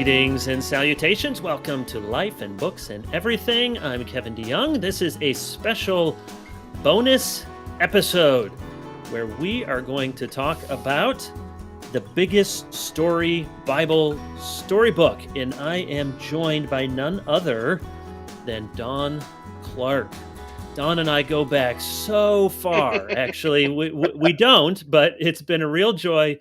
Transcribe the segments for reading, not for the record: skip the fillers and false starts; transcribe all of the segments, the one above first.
Greetings and salutations. Welcome to Life and Books and Everything. I'm Kevin DeYoung. This is a special bonus episode where we are going to talk about the Biggest Story Bible Storybook. And I am joined by none other than Don Clark. Don and I go back so far. Actually, we don't, but it's been a real joy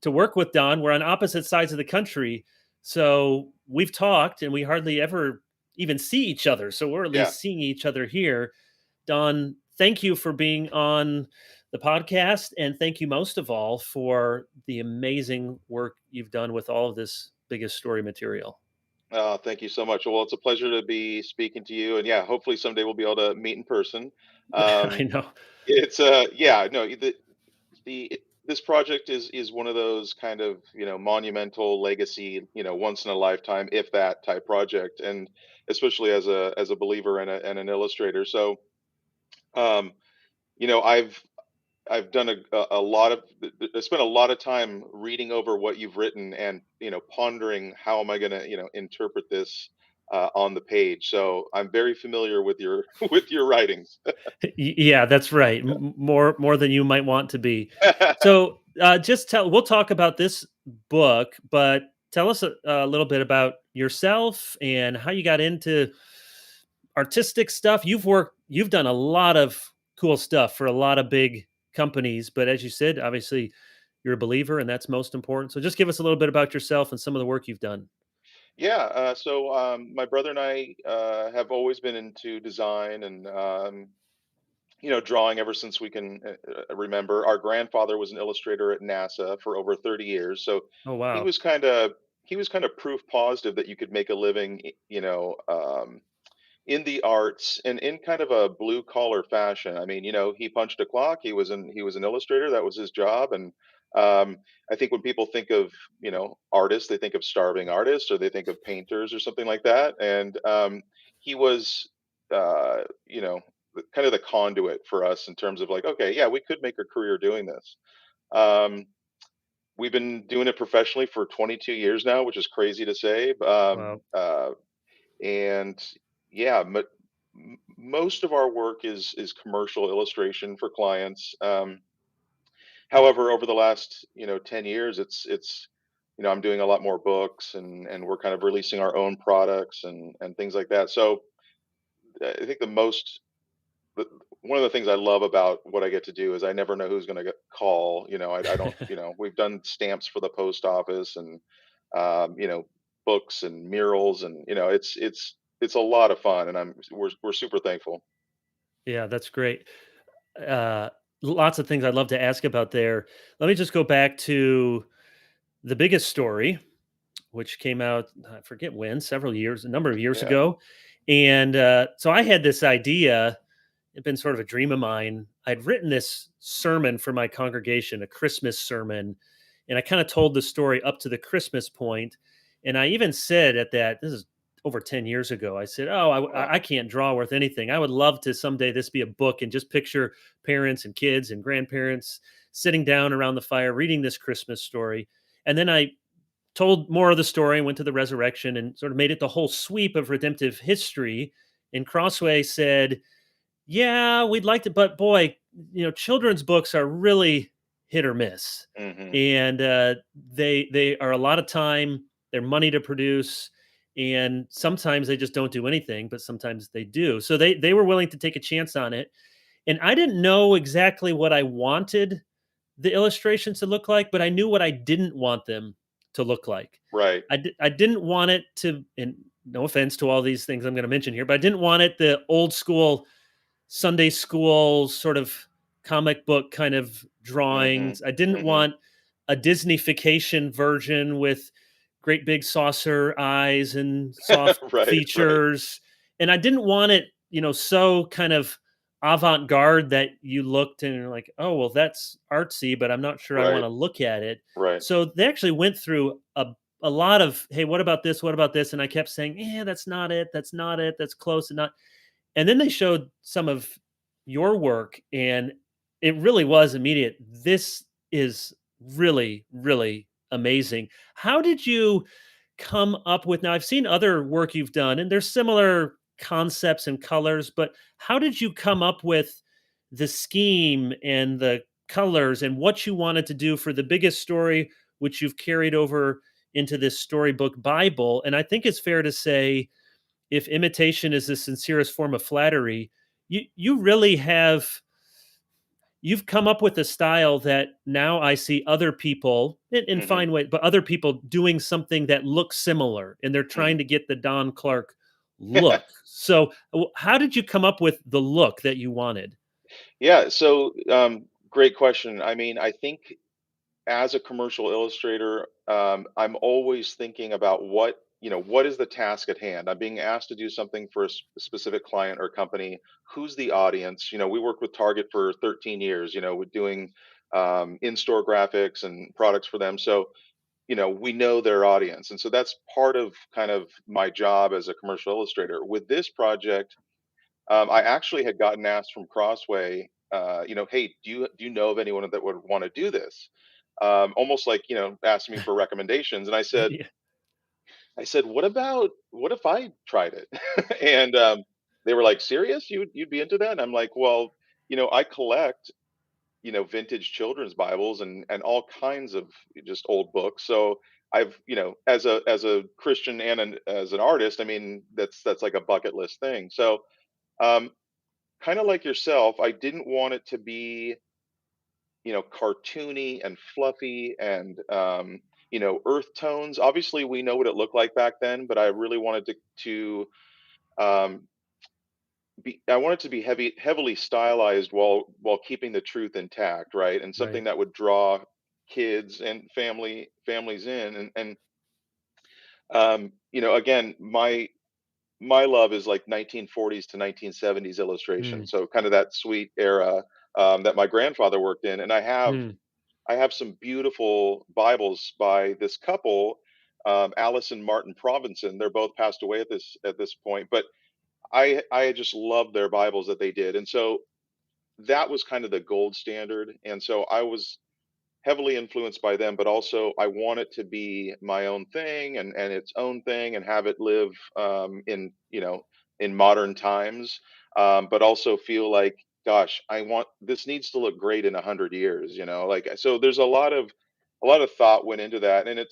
to work with Don. We're on opposite sides of the country. So we've talked and we hardly ever even see each other. So we're at Yeah. least seeing each other here. Don, thank you for being on the podcast. And thank you most of all for the amazing work you've done with all of this biggest story material. Thank you so much. Well, it's a pleasure to be speaking to you, and yeah, hopefully someday we'll be able to meet in person. I Um, know. it's yeah, no, this project is one of those kind of monumental legacy, once in a lifetime, if that type project, and especially as a believer and an illustrator. So, um, you know, I've done a lot of I spent a lot of time reading over what you've written and pondering how am I going to interpret this on the page. So I'm very familiar with your with your writings. Yeah, that's right. More than you might want to be. So, just tell. We'll talk about this book, but tell us a little bit about yourself and how you got into artistic stuff. You've done a lot of cool stuff for a lot of big companies, but as you said, obviously you're a believer, and that's most important. So, just give us a little bit about yourself and some of the work you've done. Yeah, so my brother and I have always been into design and drawing ever since we can remember. Our grandfather was an illustrator at NASA for over 30 years, so Oh he wow! was kind of he was kind of proof positive that you could make a living, in the arts and in kind of a blue collar fashion. I mean, he punched a clock. He was an illustrator. That was his job. And um, I think when people think of artists, they think of starving artists or they think of painters or something like that. And he was, uh, you know, kind of the conduit for us in terms of like, okay, yeah, we could make a career doing this. Um, we've been doing it professionally for 22 years now, which is crazy to say. Wow. And yeah, most of our work is commercial illustration for clients. However, over the last 10 years, it's I'm doing a lot more books and we're kind of releasing our own products and things like that. So I think the, one of the things I love about what I get to do is I never know who's going to call. I don't. We've done stamps for the post office and books and murals, and it's a lot of fun, and we're super thankful. Yeah, that's great. Uh, Lots of things I'd love to ask about there. Let me just go back to The Biggest Story, which came out, I forget when, several years, a number of years Yeah. ago. And so I had this idea, it'd been sort of a dream of mine. I'd written this sermon for my congregation, a Christmas sermon, and I kind of told the story up to the Christmas point. And I even said at that, this is over 10 years ago, I said, oh, Wow. I can't draw worth anything. I would love to someday this be a book and just picture parents and kids and grandparents sitting down around the fire reading this Christmas story. And then I told more of the story and went to the resurrection and sort of made it the whole sweep of redemptive history. And Crossway said, yeah, we'd like to, but boy, children's books are really hit or miss, Hmm. and they are a lot of time. They're money to produce, and sometimes they just don't do anything. But sometimes they do. So they were willing to take a chance on it, and I didn't know exactly what I wanted the illustrations to look like, but I knew what I didn't want them to look like. Right. I didn't want it to, and no offense to all these things I'm going to mention here, but I didn't want it the old school Sunday school sort of comic book kind of Hmm. drawings. I didn't Hmm. want a Disneyfication version with great big saucer eyes and soft Right. Right. features. And I didn't want it, so kind of avant-garde that you looked and you're like, oh, well, that's artsy, but I'm not sure I want Right. to look at it. Right. So they actually went through a lot of, hey, what about this? What about this? And I kept saying, yeah, that's not it. That's not it. That's close and not. And then they showed some of your work, and it really was immediate. This is really, really amazing. How did you come up with? Now, I've seen other work you've done, and there's similar concepts and colors, but how did you come up with the scheme and the colors and what you wanted to do for the biggest story, which you've carried over into this storybook Bible? And I think it's fair to say, if imitation is the sincerest form of flattery, you really have you've come up with a style that now I see other people in Hmm. fine way, but other people doing something that looks similar, and they're trying Hmm. to get the Don Clark look. So, how did you come up with the look that you wanted? Yeah. So, great question. I mean, I think as a commercial illustrator, I'm always thinking about what is the task at hand. I'm being asked to do something for a specific client or company. Who's the audience? We worked with Target for 13 years. With doing in-store graphics and products for them. So we know their audience, and so that's part of kind of my job as a commercial illustrator. With this project, I actually had gotten asked from Crossway, hey, do you know of anyone that would want to do this? Almost like asking me for recommendations, and I said, Yeah. what if I tried it? And they were like, serious? You'd be into that? And I'm like, well, I collect vintage children's Bibles and all kinds of just old books. So I've as a Christian and as an artist, I mean that's like a bucket list thing. So um, kind of like yourself, I didn't want it to be, cartoony and fluffy and, earth tones. Obviously, we know what it looked like back then, but I really wanted um, I wanted to be heavily stylized while keeping the truth intact, right? And something Right. that would draw kids and families in. Again, my love is like 1940s to 1970s illustration. Mm, So kind of that sweet era that my grandfather worked in. And mm, I have some beautiful Bibles by this couple, Alice and Martin Provenson. They're both passed away at this point, but I just love their Bibles that they did. And so that was kind of the gold standard. And so I was heavily influenced by them, but also I want it to be my own thing and its own thing and have it live in modern times, but also feel like, gosh, I want this needs to look great in 100 years. Like so. There's a lot of thought went into that, and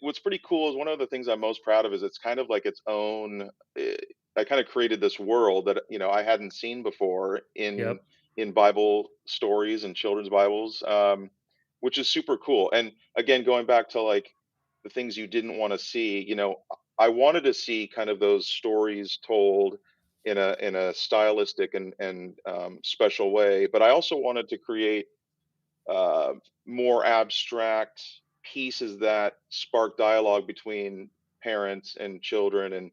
what's pretty cool is one of the things I'm most proud of is it's kind of like its own. eh, I kind of created this world that I hadn't seen before in yep. Bible stories and children's Bibles, which is super cool. And again, going back to like the things you didn't want to see, I wanted to see kind of those stories told in a stylistic and special way, but I also wanted to create uh, more abstract pieces that spark dialogue between parents and children. And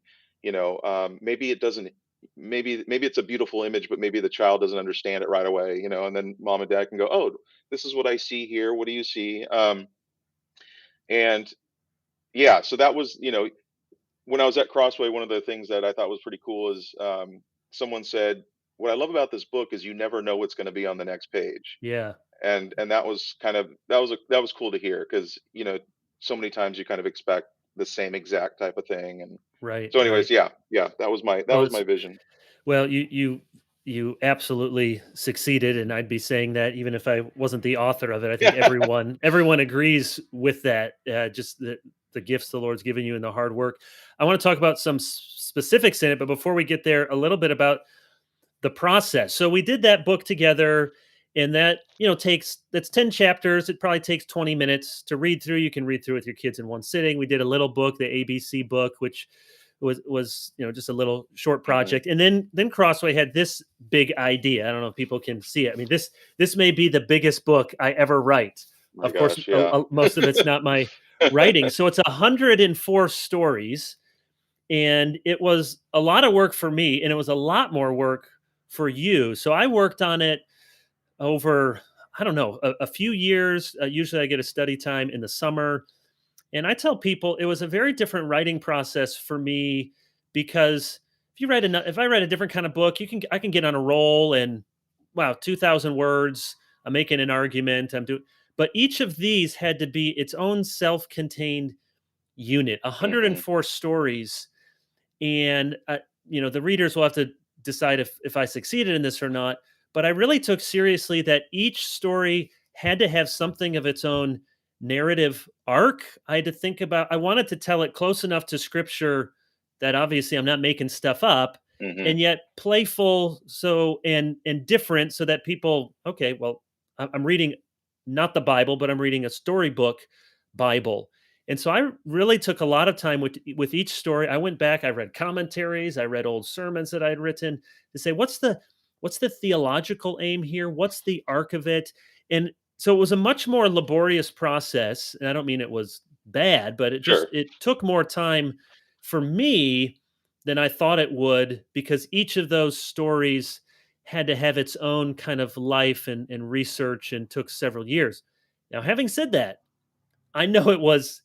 maybe it doesn't, maybe it's a beautiful image, but maybe the child doesn't understand it right away. And then mom and dad can go, oh, this is what I see here, what do you see? And yeah, so that was, when I was at Crossway, one of the things that I thought was pretty cool is, someone said, what I love about this book is you never know what's going to be on the next page. Yeah. And that was that was cool to hear, because so many times you kind of expect the same exact type of thing. And Right. so anyways, Right. yeah, that was my that Well, was it's my vision. Well, you absolutely succeeded, and I'd be saying that even if I wasn't the author of it. I think Yeah. everyone agrees with that. Just the gifts the Lord's given you and the hard work. I want to talk about some specifics in it, but before we get there, a little bit about the process. So we did that book together, and that takes that's 10 chapters. It probably takes 20 minutes to read through. You can read through with your kids in one sitting. We did a little book, the ABC book, which was just a little short Hmm. project. And then Crossway had this big idea. I don't know if people can see it. I mean, this may be the biggest book I ever write. My Of course, gosh, yeah. most of it's not my writing. So it's 104 stories, and it was a lot of work for me, and it was a lot more work for you. So I worked on it over, I don't know, a few years. Usually I get a study time in the summer, and I tell people it was a very different writing process for me, because if I write a different kind of book, I can get on a roll and wow, 2,000 words. I'm making an argument. But each of these had to be its own self-contained unit, Hmm. 104 stories. And the readers will have to decide if I succeeded in this or not. But I really took seriously that each story had to have something of its own narrative arc. I had to think about. I wanted to tell it close enough to scripture that obviously I'm not making stuff up, Hmm. and yet playful, so and different, so that people, okay, well, I'm reading not the Bible, but I'm reading a storybook Bible. And so I really took a lot of time with each story. I went back, I read commentaries, I read old sermons that I had written to say what's the theological aim here? What's the arc of it? And so it was a much more laborious process. And I don't mean it was bad, but Sure. it took more time for me than I thought it would, because each of those stories had to have its own kind of life and research, and took several years. Now, having said that, I know it was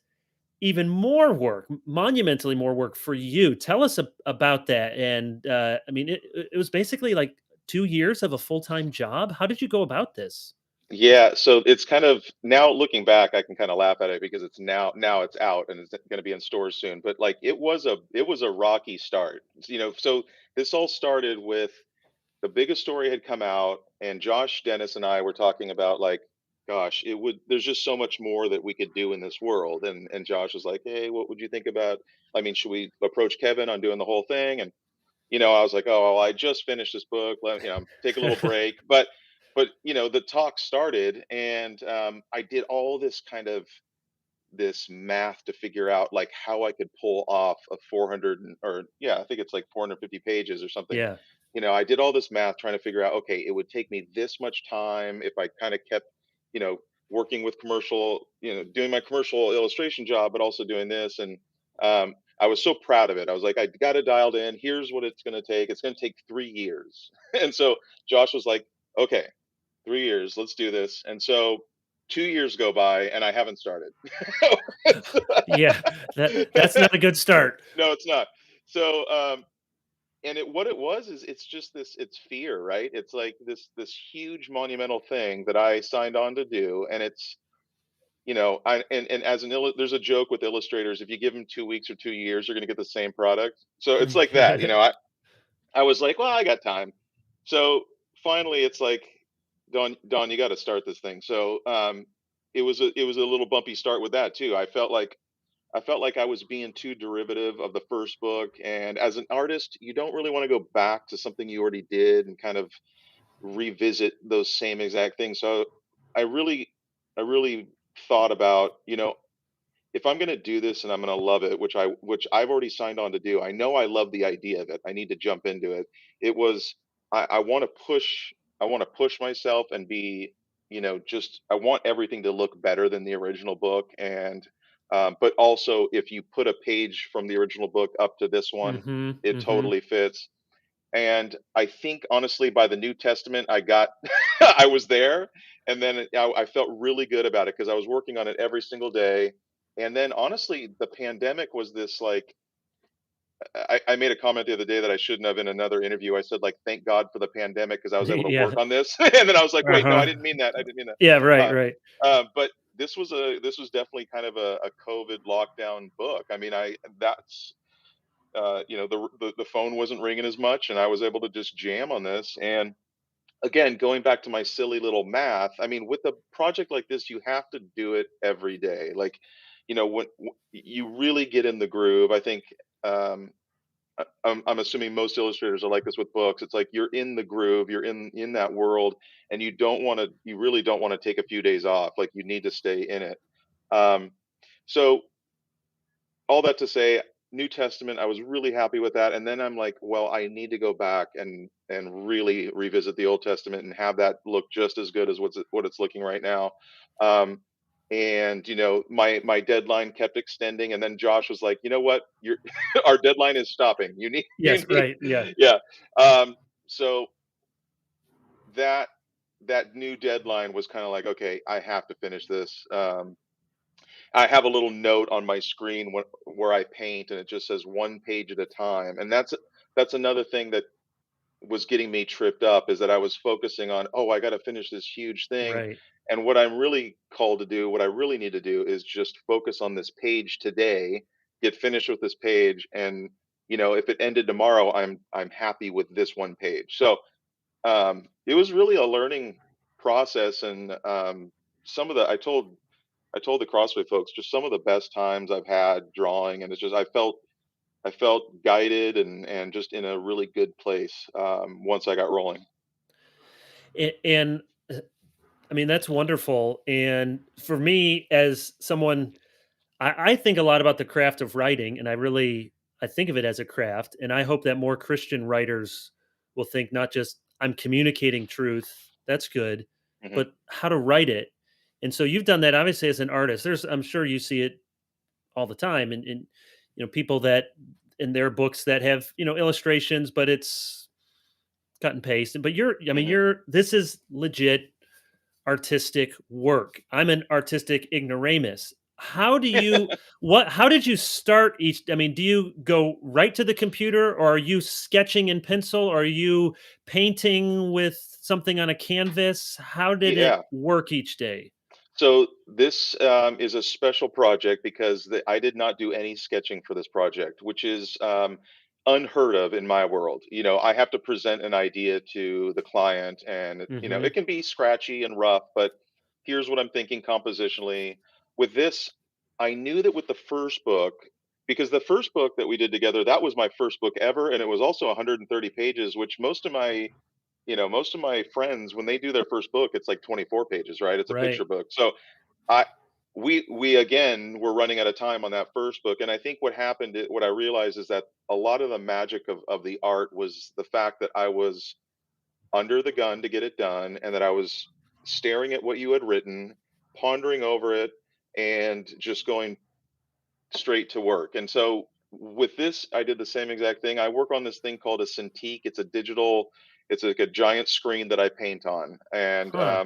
even more work, monumentally more work for you. Tell us about that. And I mean, it was basically like 2 years of a full time job. How did you go about this? Yeah, so it's kind of now looking back, I can kind of laugh at it because it's now it's out and it's going to be in stores soon. But like it was a rocky start, So this all started with the biggest story had come out, and Josh Dennis and I were talking about like, gosh, it would. There's just so much more that we could do in this world, and Josh was like, hey, what would you think about? I mean, should we approach Kevin on doing the whole thing? And I was like, "Oh, well, I just finished this book. Take a little break." But the talk started, and I did all this kind of this math to figure out like how I could pull off a 400 or yeah, I think it's like 450 pages or something. Yeah. I did all this math trying to figure out, okay, it would take me this much time if I kind of kept, you know, working with doing my commercial illustration job, but also doing this. And I was so proud of it. I was like, I got it dialed in. Here's what it's going to take. It's going to take 3 years. And so Josh was like, okay, 3 years, let's do this. And so 2 years go by and I haven't started. Yeah, that's not a good start. No, it's not. So, and what it was is it's just it's fear, right? It's like this huge monumental thing that I signed on to do, and it's I and as there's a joke with illustrators: if you give them 2 weeks or 2 years, you're going to get the same product. So it's like that. I was like, well, I got time. So finally, it's like, Don, you got to start this thing. So it was a little bumpy start with that too. I felt like I was being too derivative of the first book, and as an artist, you don't really want to go back to something you already did and kind of revisit those same exact things. So I really, I really thought about, if I'm going to do this and I'm going to love it, which I've already signed on to do. I know I love the idea of it. I need to jump into it. It was I want to push. I want to push myself and be, just I want everything to look better than the original book. And but also, if you put a page from the original book up to this one, Mhm. it Mhm. totally fits. And I think honestly, by the New Testament, I got, I was there, and then I felt really good about it because I was working on it every single day. And then honestly, the pandemic was this like, I made a comment the other day that I shouldn't have in another interview. I said like, thank God for the pandemic because I was able to work Yeah. on this. And then I was like, wait, no, I Uh-huh. didn't mean that. I didn't mean Yeah, that. right, right. But this was definitely kind of a COVID lockdown book. I mean, that's the phone wasn't ringing as much, and I was able to just jam on this. And again, going back to my silly little math, I mean, with a project like this, you have to do it every day. Like, when you really get in the groove, I think. I'm assuming most illustrators are like this with books. It's like you're in the groove, you're in that world, and you really don't want to take a few days off. Like you need to stay in it. Um, so all that to say, New Testament, I was really happy with that. And then I'm like, well, I need to go back and really revisit the Old Testament and have that look just as good as what it's looking right now. Um, and my deadline kept extending, and then Josh was like, you know what, your our deadline is stopping. You Yes, need, right. Yeah. yeah. So that that new deadline was kind of like, okay, I have to finish this. I have a little note on my screen where I paint, and it just says one page at a time. And that's another thing that was getting me tripped up is that I was focusing on, oh, I got to finish this huge thing. Right. And what I'm really called to do, what I really need to do is just focus on this page today, get finished with this page. And, if it ended tomorrow, I'm happy with this one page. So it was really a learning process. And some of the, I told the CrossFit folks just some of the best times I've had drawing. And it's just, I felt guided and just in a really good place once I got rolling. And I mean, that's wonderful. And for me, as someone, I think a lot about the craft of writing, and I think of it as a craft. And I hope that more Christian writers will think not just I'm communicating truth, that's good, Hmm. but how to write it. And so you've done that obviously as an artist. I'm sure you see it all the time, and people that in their books that have illustrations, but it's cut and paste. But I mean, Hmm. this is legit artistic work. I'm an artistic ignoramus. How did you start each? I mean, do you go right to the computer, or are you sketching in pencil, or are you painting with something on a canvas? How did it Yeah. work each day? So this is a special project because I did not do any sketching for this project, which is unheard of in my world. I have to present an idea to the client, and Hmm. it can be scratchy and rough. But here's what I'm thinking compositionally. With this, I knew that with the first book, because the first book that we did together, that was my first book ever, and it was also 130 pages, which most of my friends, when they do their first book, it's like 24 pages, right? It's a picture Right. book. So I we again were running out of time on that first book. And I think what I realized is that a lot of the magic of the art was the fact that I was under the gun to get it done, and that I was staring at what you had written, pondering over it, and just going straight to work. And so with this, I did the same exact thing. I work on this thing called a Cintiq. It's like a giant screen that I paint on. Huh.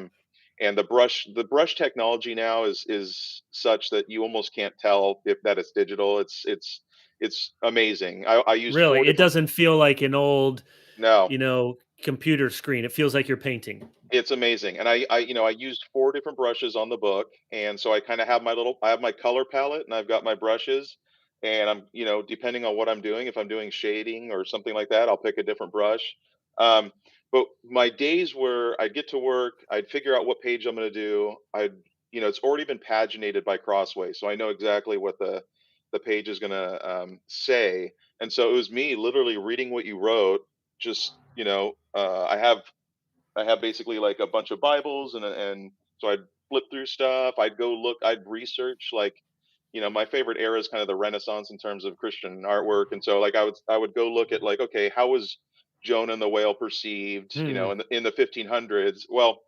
And the brush technology now is such that you almost can't tell if that it's digital. It's amazing. I used four Really, it different. doesn't feel like an old, No, computer screen. It feels like you're painting. it's amazing. And I used 4 different brushes on the book, and so I have my color palette, and I've got my brushes, and depending on what I'm doing, if I'm doing shading or something like that, I'll pick a different brush. Um, but my days where I'd get to work, I'd figure out what page I'm gonna do. It's already been paginated by Crossway, so I know exactly what the page is gonna say. And so it was me literally reading what you wrote. Just, I have basically like a bunch of Bibles, and so I'd flip through stuff. I'd go look. I'd research, like, my favorite era is kind of the Renaissance in terms of Christian artwork. And so, like, I would go look at, like, okay, how was Jonah and the whale perceived, Hmm. in the 1500s? Well,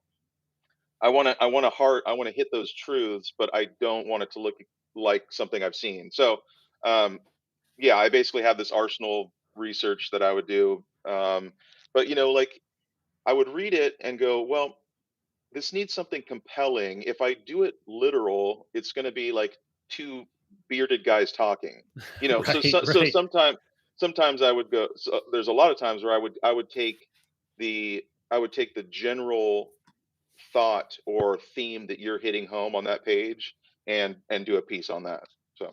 I want to hit those truths, but I don't want it to look like something I've seen. So, um, yeah, I basically have this arsenal of research that I would do. But like, I would read it and go, well, this needs something compelling. If I do it literal, it's going to be like two bearded guys talking. So Right. Right. sometimes I would go. So there's a lot of times where the I would take the general thought or theme that you're hitting home on that page, and do a piece on that. So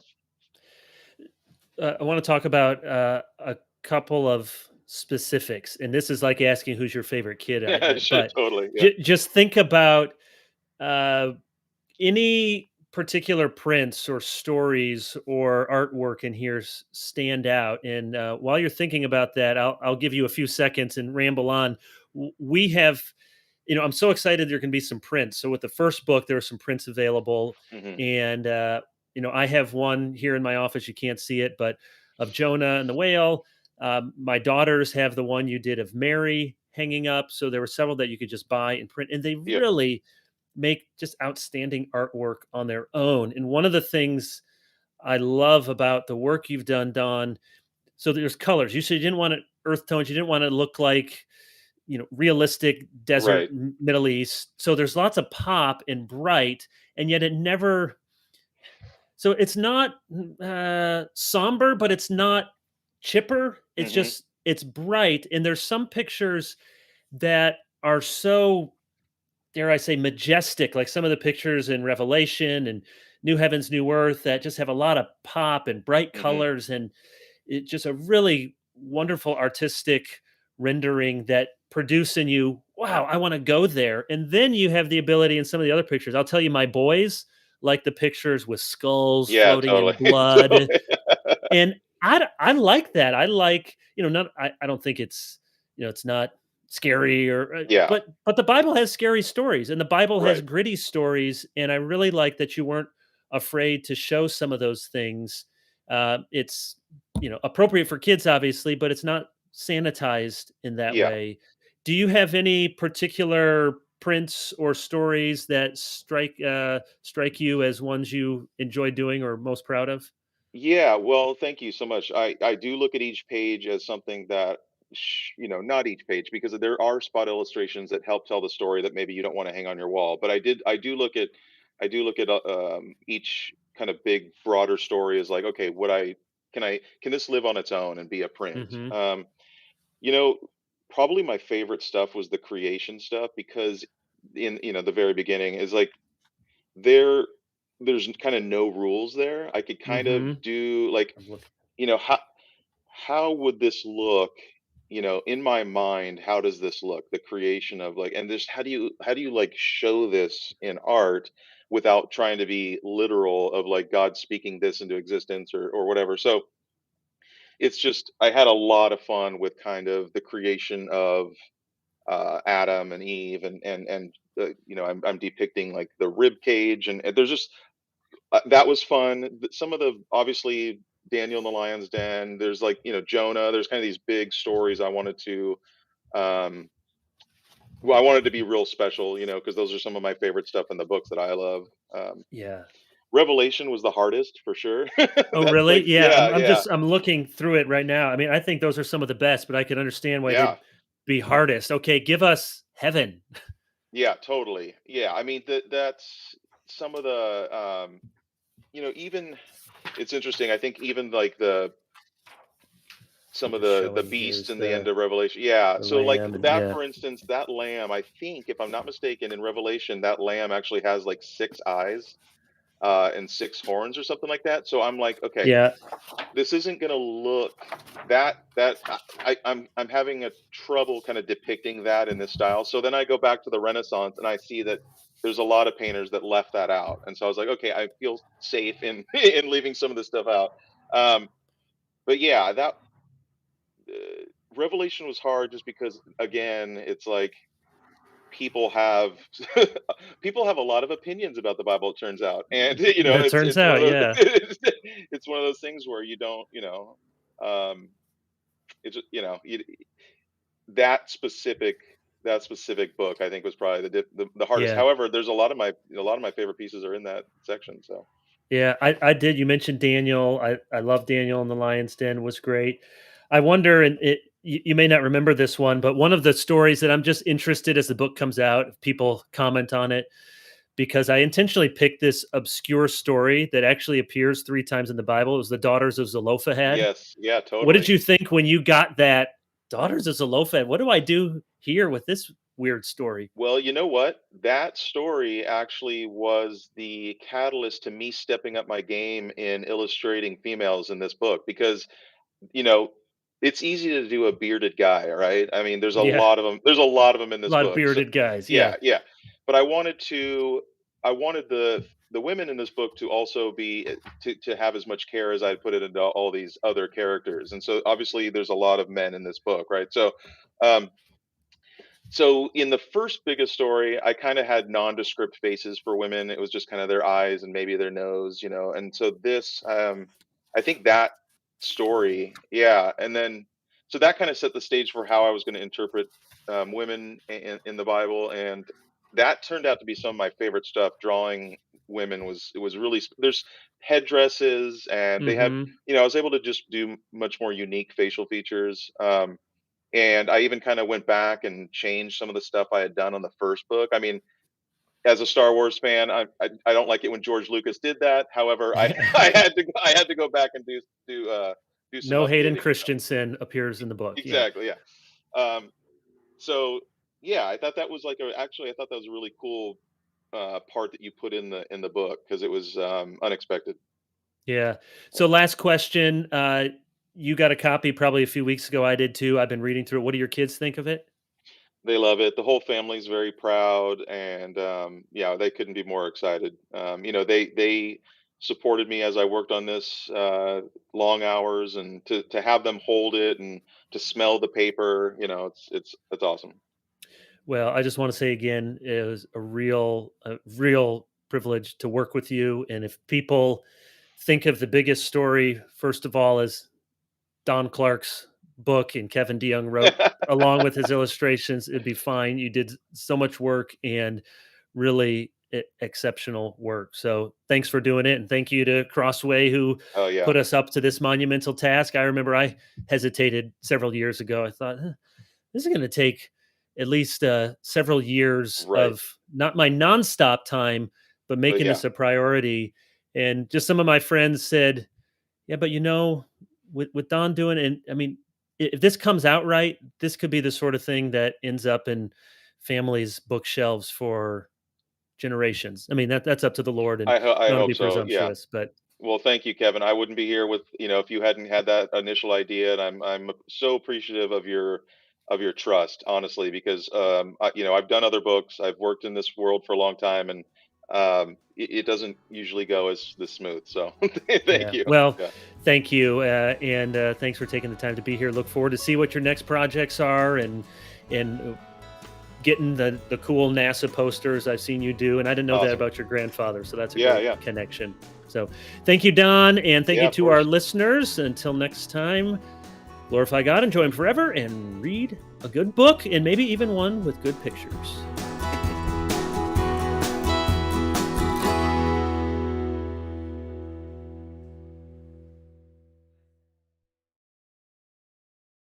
I want to talk about a couple of specifics, and this is like asking who's your favorite kid. yeah, sure, But totally, yeah. just think about uh, any particular prints or stories or artwork in here stand out. And while you're thinking about that, I'll give you a few seconds and ramble on. We have, I'm so excited there can be some prints. So with the first book, there are some prints available, Hmm. and I have one here in my office. You can't see it, but of Jonah and the whale. My daughters have the one you did of Mary hanging up. So there were several that you could just buy and print, and they Yep. really make just outstanding artwork on their own. And one of the things I love about the work you've done, Don, so there's colors. You said you didn't want it earth tones. You didn't want it to look like, realistic desert Right. Middle East. So there's lots of pop and bright, and yet it never. So it's not somber, but it's not chipper. It's Hmm. just it's bright, and there's some pictures that are so, dare I say, majestic, like some of the pictures in Revelation and New Heavens, New Earth, that just have a lot of pop and bright Hmm. colors, and it just a really wonderful artistic rendering that produce in you, wow, I want to go there. And then you have the ability in some of the other pictures. I'll tell you, my boys like the pictures with skulls Yeah, floating in totally. blood, Totally. and I like that. I like, not I don't think it's, it's not scary, or Yeah, but the Bible has scary stories, and the Bible has right. gritty stories, and I really like that you weren't afraid to show some of those things. It's, appropriate for kids, obviously, but it's not sanitized in that Yeah. way. Do you have any particular prints or stories that strike you as ones you enjoy doing or most proud of? Yeah, well, thank you so much. I do look at each page as something that, not each page, because there are spot illustrations that help tell the story that maybe you don't want to hang on your wall. But I do look at each kind of big, broader story as like, okay, can this live on its own and be a print? Mhm. You know, Probably my favorite stuff was the creation stuff because in the very beginning is like there there's kind of no rules there. I could kind of Mhm. do like, I'm looking. you know, how would this look, in my mind, how does this look? The creation of like, and this, how do you like show this in art without trying to be literal of like God speaking this into existence or whatever. So it's just I had a lot of fun with kind of the creation of Adam and Eve, and I'm depicting like the rib cage, and there's just that was fun. Some of the obviously Daniel in the lion's den. There's like Jonah. There's kind of these big stories I wanted to. Um, well, I wanted to be real special, because those are some of my favorite stuff in the books that I love. Um, Yeah. Revelation was the hardest for sure. Oh, That's really? like, Yeah, yeah, yeah, I'm looking through it right now. I mean, I think those are some of the best, but I can understand why yeah, they'd be hardest. Okay, give us heaven. yeah, totally. Yeah, I mean that's some of the even it's interesting. I think even like some You're of just the showing beasts here's in the end of Revelation. Yeah. the So like lamb, and that, yeah. for instance, that lamb, I think, if I'm not mistaken, in Revelation, that lamb actually has like six eyes and six horns or something like that. So I'm like, okay, Yeah. this isn't gonna look that I'm having a trouble kind of depicting that in this style. So then I go back to the Renaissance and I see that there's a lot of painters that left that out. And so I was like, okay, I feel safe in in leaving some of this stuff out. Um, but yeah, that Revelation was hard just because again, it's like people have people have a lot of opinions about the Bible, it turns out. And That turns it's one of out, those yeah. it's one of those things where you don't, um it's just, that specific that specific book I think was probably the hardest. Yeah. However, there's a lot of my favorite pieces are in that section. So Yeah, I did. You mentioned Daniel. I love Daniel in the Lion's Den was great. I wonder, and you may not remember this one, but one of the stories that I'm just interested as the book comes out, if people comment on it, because I intentionally picked this obscure story that actually appears 3 times in the Bible. It was the daughters of Zelophehad. yes, yeah, What did totally. you think when you got that, daughters of Zelophehad? What do I do here with this weird story? Well, you know what? That story actually was the catalyst to me stepping up my game in illustrating females in this book because, you know, it's easy to do a bearded guy, right? I mean, there's a Yeah, lot of them. There's a lot of them in a this lot of book. So, bearded guys. yeah, Yeah. yeah. But I wanted the women in this book to also be to have as much care as I put it into all these other characters. And so obviously there's a lot of men in this book, right? Um so in the first biggest story, I kind of had nondescript faces for women. It was just kind of their eyes and maybe their nose, And so this, I think that story, yeah, and then so that kind of set the stage for how I was going to interpret women in the Bible, and that turned out to be some of my favorite stuff. Drawing women was it was really there's headdresses and they have Mhm. I was able to just do much more unique facial features. And I even kind of went back and changed some of the stuff I had done on the first book. I mean, as a Star Wars fan, I don't like it when George Lucas did that. However, I I had to go back and do do some No Hayden updating. Christensen appears in the book. Yeah. Exactly, yeah. Um, so yeah, I thought that was like actually I thought that was a really cool part that you put in the book because it was unexpected. Yeah. So last question. You got a copy probably a few weeks ago. I did too. I've been reading through it. What do your kids think of it? They love it. The whole family's very proud, and yeah, they couldn't be more excited. They supported me as I worked on this long hours, and to have them hold it and to smell the paper, it's awesome. Well, I just want to say again, it was a real privilege to work with you. And if people think of the biggest story, first of all, as Don Clark's book and Kevin DeYoung wrote along with his illustrations, it'd be fine. You did so much work and really exceptional work. So thanks for doing it. And thank you to Crossway who Oh yeah, put us up to this monumental task. I remember I hesitated several years ago. I thought, this is going to take at least several years right. of not my nonstop time, but But making yeah, this a priority. And just some of my friends said, yeah, but with Don doing it, and I mean, if this comes out right, this could be the sort of thing that ends up in families' bookshelves for generations. I mean, that's up to the Lord, and I I don't want to be hope so. Yeah. presumptuous, but Well, thank you, Kevin. I wouldn't be here with if you hadn't had that initial idea, and I'm so appreciative of your trust, honestly, because I've done other books, I've worked in this world for a long time, and it doesn't usually go as this smooth. So thank yeah. you. Well, Yeah, thank you, and thanks for taking the time to be here. Look forward to see what your next projects are, and getting the cool NASA posters I've seen you do, and I didn't know that awesome. about your grandfather, so that's a Yeah, great yeah, connection. So, thank you, Don, and thank yeah. you Of to our course. listeners. Until next time, glorify God, enjoy Him forever, and read a good book, and maybe even one with good pictures.